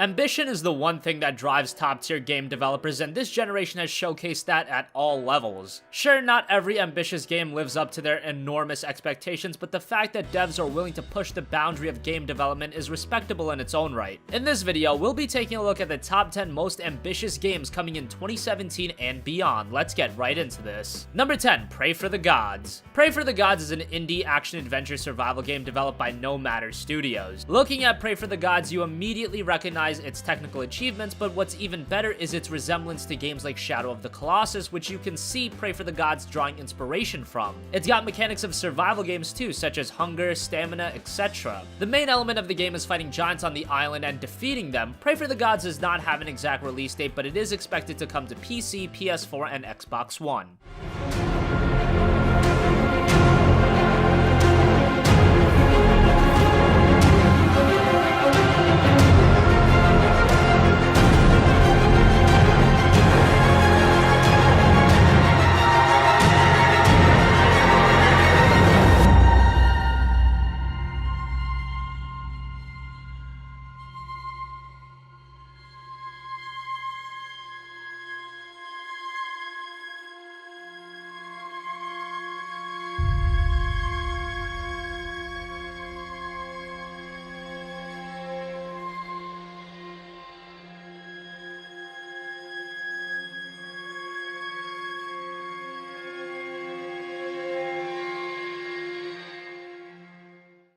Ambition is the one thing that drives top-tier game developers, and this generation has showcased that at all levels. Sure, not every ambitious game lives up to their enormous expectations, but the fact that devs are willing to push the boundary of game development is respectable in its own right. In this video, we'll be taking a look at the top 10 most ambitious games coming in 2017 and beyond. Let's get right into this. Number 10, Pray for the Gods. Pray for the Gods is an indie action-adventure survival game developed by No Matter Studios. Looking at Pray for the Gods, you immediately recognize its technical achievements, but what's even better is its resemblance to games like Shadow of the Colossus, which you can see Pray for the Gods drawing inspiration from. It's got mechanics of survival games too, such as hunger, stamina, etc. The main element of the game is fighting giants on the island and defeating them. Pray for the Gods does not have an exact release date, but it is expected to come to PC, PS4, and Xbox One.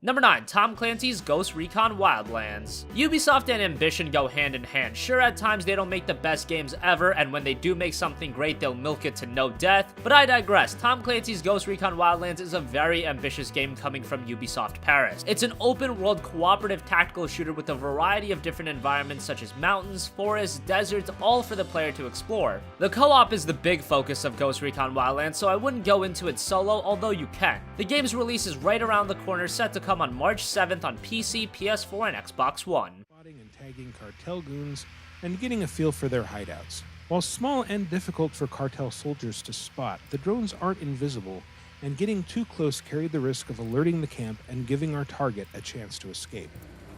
Number 9, Tom Clancy's Ghost Recon Wildlands. Ubisoft and Ambition go hand in hand. Sure, at times they don't make the best games ever, and when they do make something great, they'll milk it to no death, but I digress. Tom Clancy's Ghost Recon Wildlands is a very ambitious game coming from Ubisoft Paris. It's an open-world cooperative tactical shooter with a variety of different environments such as mountains, forests, deserts, all for the player to explore. The co-op is the big focus of Ghost Recon Wildlands, so I wouldn't go into it solo, although you can. The game's release is right around the corner, set to come on March 7th on PC, PS4, and Xbox One. Spotting and tagging cartel goons and getting a feel for their hideouts. While small and difficult for cartel soldiers to spot, the drones aren't invisible, and getting too close carried the risk of alerting the camp and giving our target a chance to escape.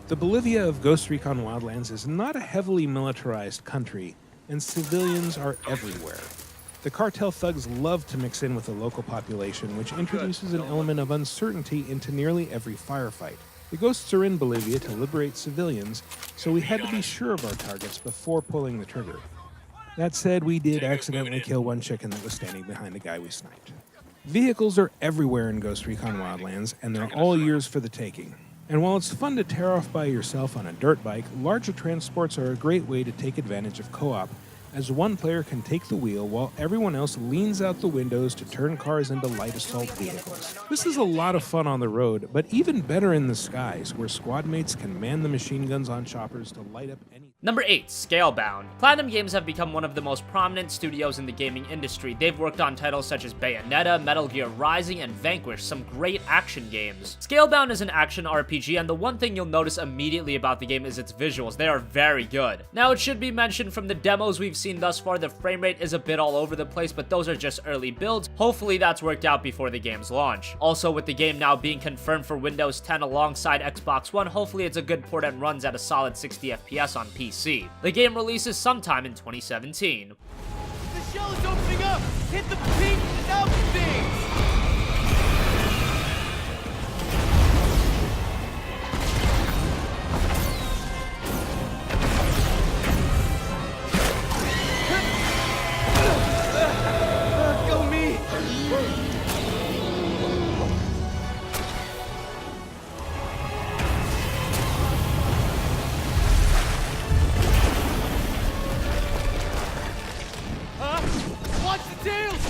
The Bolivia of Ghost Recon Wildlands is not a heavily militarized country, and civilians are everywhere. The cartel thugs love to mix in with the local population, which introduces an element of uncertainty into nearly every firefight. The ghosts are in Bolivia to liberate civilians, so we had to be sure of our targets before pulling the trigger. That said, we did accidentally kill one chicken that was standing behind the guy we sniped. Vehicles are everywhere in Ghost Recon Wildlands, and they're all yours for the taking. And while it's fun to tear off by yourself on a dirt bike, larger transports are a great way to take advantage of co-op, as one player can take the wheel while everyone else leans out the windows to turn cars into light assault vehicles. This is a lot of fun on the road, but even better in the skies, where squad mates can man the machine guns on choppers to light up any... Number 8, Scalebound. Platinum Games have become one of the most prominent studios in the gaming industry. They've worked on titles such as Bayonetta, Metal Gear Rising, and Vanquish, some great action games. Scalebound is an action RPG, and the one thing you'll notice immediately about the game is its visuals. They are very good. Now, it should be mentioned from the demos we've seen thus far, the frame rate is a bit all over the place, but those are just early builds. Hopefully that's worked out before the game's launch. Also, with the game now being confirmed for Windows 10 alongside Xbox One, hopefully it's a good port and runs at a solid 60 FPS on PC. The game releases sometime in 2017. The shell is opening up! Hit the pink out things! Watch the tails!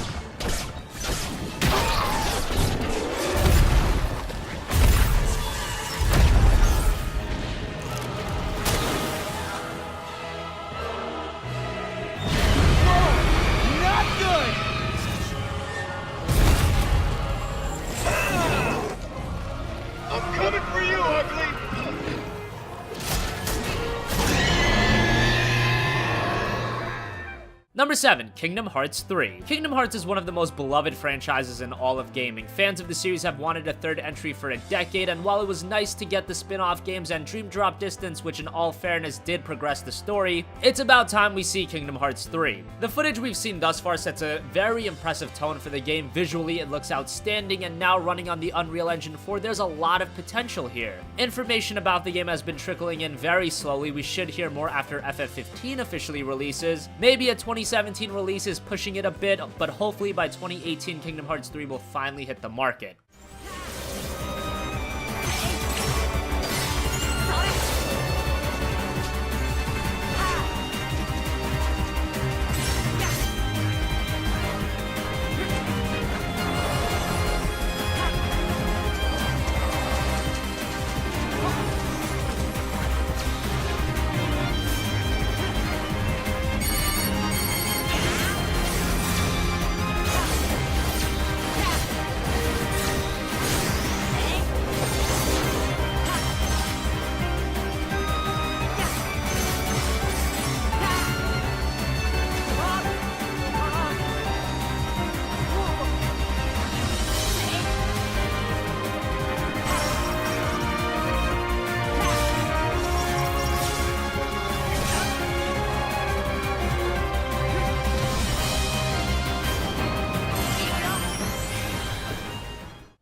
Number 7, Kingdom Hearts 3. Kingdom Hearts is one of the most beloved franchises in all of gaming. Fans of the series have wanted a third entry for a decade, and while it was nice to get the spin-off games and Dream Drop Distance, which in all fairness did progress the story, it's about time we see Kingdom Hearts 3. The footage we've seen thus far sets a very impressive tone for the game. Visually, it looks outstanding, and now running on the Unreal Engine 4, there's a lot of potential here. Information about the game has been trickling in very slowly. We should hear more after FF15 officially releases. Maybe a 2017 release is pushing it a bit, but hopefully by 2018, Kingdom Hearts 3 will finally hit the market.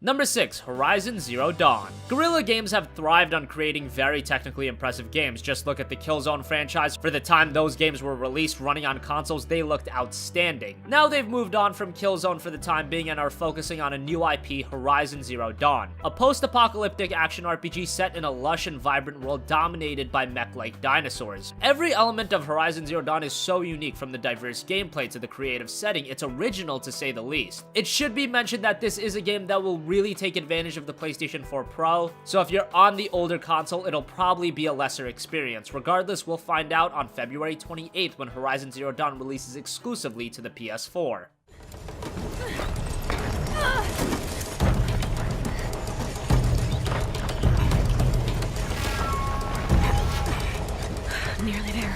Number 6, Horizon Zero Dawn. Guerrilla Games have thrived on creating very technically impressive games. Just look at the Killzone franchise. For the time those games were released running on consoles, they looked outstanding. Now they've moved on from Killzone for the time being and are focusing on a new IP, Horizon Zero Dawn, a post-apocalyptic action RPG set in a lush and vibrant world dominated by mech-like dinosaurs. Every element of Horizon Zero Dawn is so unique, from the diverse gameplay to the creative setting. It's original to say the least. It should be mentioned that this is a game that will really take advantage of the PlayStation 4 Pro, so if you're on the older console, it'll probably be a lesser experience. Regardless, we'll find out on February 28th when Horizon Zero Dawn releases exclusively to the PS4. Nearly there.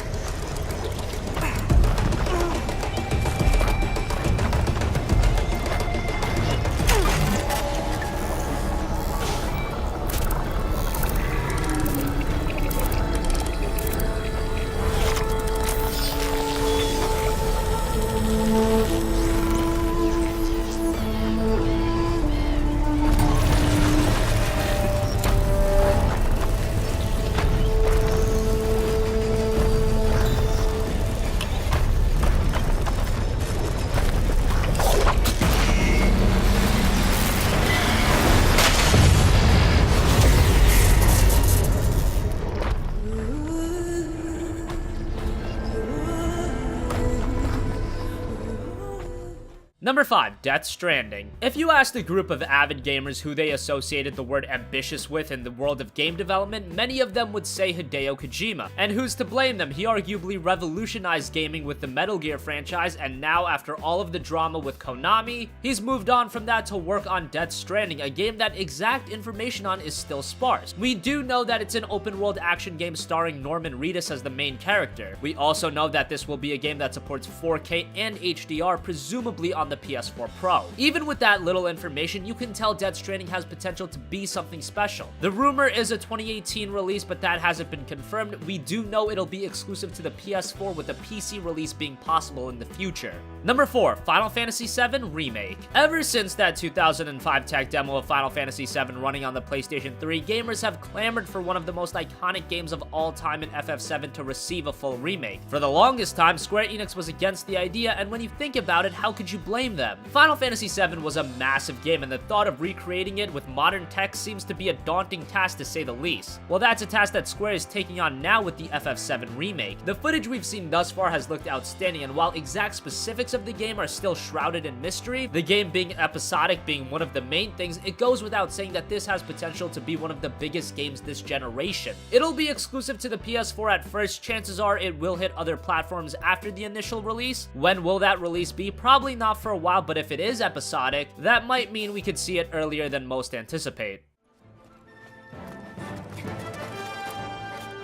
Number 5, Death Stranding. If you asked a group of avid gamers who they associated the word ambitious with in the world of game development, many of them would say Hideo Kojima. And who's to blame them? He arguably revolutionized gaming with the Metal Gear franchise, and now after all of the drama with Konami, he's moved on from that to work on Death Stranding, a game that exact information on is still sparse. We do know that it's an open world action game starring Norman Reedus as the main character. We also know that this will be a game that supports 4K and HDR, presumably on the PS4 Pro. Even with that little information, you can tell Death Stranding has potential to be something special. The rumor is a 2018 release, but that hasn't been confirmed. We do know it'll be exclusive to the PS4, with a PC release being possible in the future. Number 4, Final Fantasy VII Remake. Ever since that 2005 tech demo of Final Fantasy VII running on the PlayStation 3, gamers have clamored for one of the most iconic games of all time in FF7 to receive a full remake. For the longest time, Square Enix was against the idea, and when you think about it, how could you blame them? Final Fantasy VII was a massive game, and the thought of recreating it with modern tech seems to be a daunting task to say the least. Well, that's a task that Square is taking on now with the FF7 remake. The footage we've seen thus far has looked outstanding, and while exact specifics of the game are still shrouded in mystery, the game being episodic being one of the main things, it goes without saying that this has potential to be one of the biggest games this generation. It'll be exclusive to the PS4 at first. Chances are it will hit other platforms after the initial release. When will that release be? Probably not for a while, but if it is episodic, that might mean we could see it earlier than most anticipate.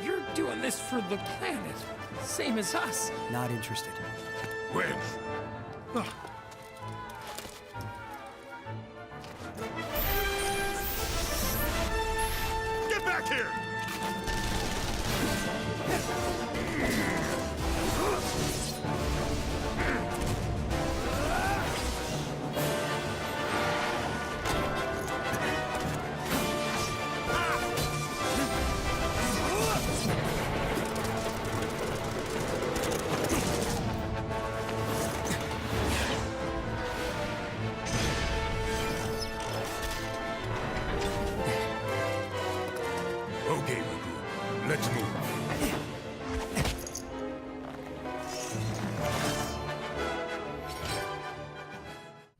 You're doing this for the planet, same as us. Not interested. Wedge. Get back here! Okay, Riku. Let's move.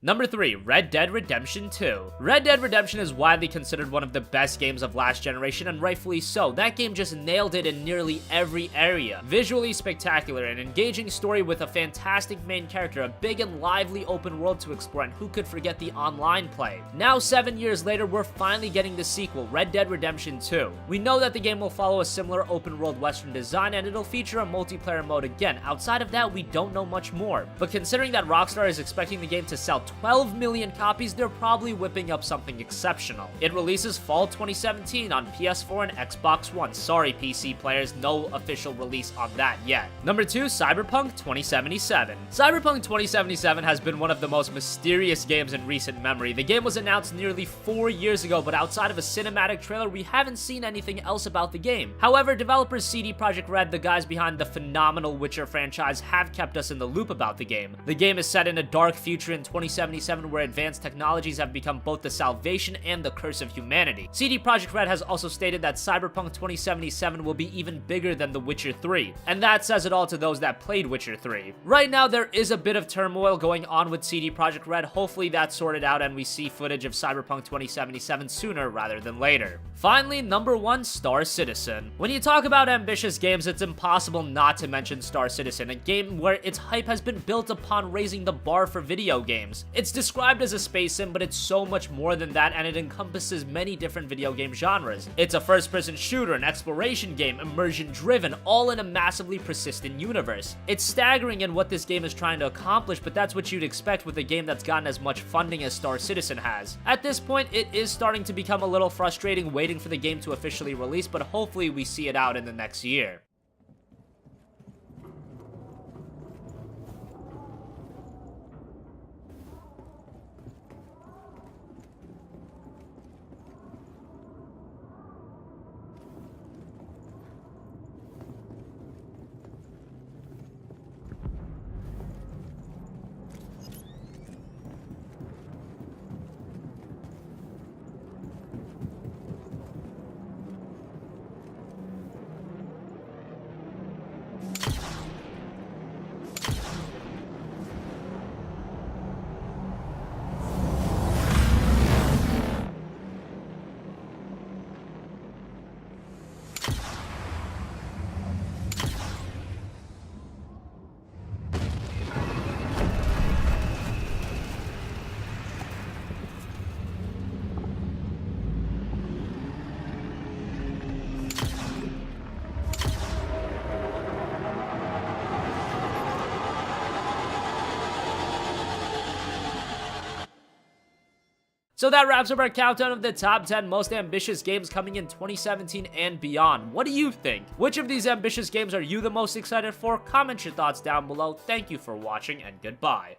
Number 3, Red Dead Redemption 2. Red Dead Redemption is widely considered one of the best games of last generation, and rightfully so. That game just nailed it in nearly every area. Visually spectacular, an engaging story with a fantastic main character, a big and lively open world to explore, and who could forget the online play? Now, 7 years later, we're finally getting the sequel, Red Dead Redemption 2. We know that the game will follow a similar open world western design, and it'll feature a multiplayer mode again. Outside of that, we don't know much more. But considering that Rockstar is expecting the game to sell 12 million copies, they're probably whipping up something exceptional. It releases fall 2017 on PS4 and Xbox One. Sorry, PC players, no official release on that yet. Number 2, Cyberpunk 2077. Cyberpunk 2077 has been one of the most mysterious games in recent memory. The game was announced nearly 4 years ago, but outside of a cinematic trailer, we haven't seen anything else about the game. However, developers CD Projekt Red, the guys behind the phenomenal Witcher franchise, have kept us in the loop about the game. The game is set in a dark future in 2077 where advanced technologies have become both the salvation and the curse of humanity. CD Projekt Red has also stated that Cyberpunk 2077 will be even bigger than The Witcher 3, and that says it all to those that played Witcher 3. Right now, there is a bit of turmoil going on with CD Projekt Red. Hopefully that's sorted out and we see footage of Cyberpunk 2077 sooner rather than later. Finally, number 1, Star Citizen. When you talk about ambitious games, it's impossible not to mention Star Citizen, a game where its hype has been built upon raising the bar for video games. It's described as a space sim, but it's so much more than that, and it encompasses many different video game genres. It's a first-person shooter, an exploration game, immersion-driven, all in a massively persistent universe. It's staggering in what this game is trying to accomplish, but that's what you'd expect with a game that's gotten as much funding as Star Citizen has. At this point, it is starting to become a little frustrating waiting for the game to officially release, but hopefully we see it out in the next year. So that wraps up our countdown of the top 10 most ambitious games coming in 2017 and beyond. What do you think? Which of these ambitious games are you the most excited for? Comment your thoughts down below. Thank you for watching, and goodbye.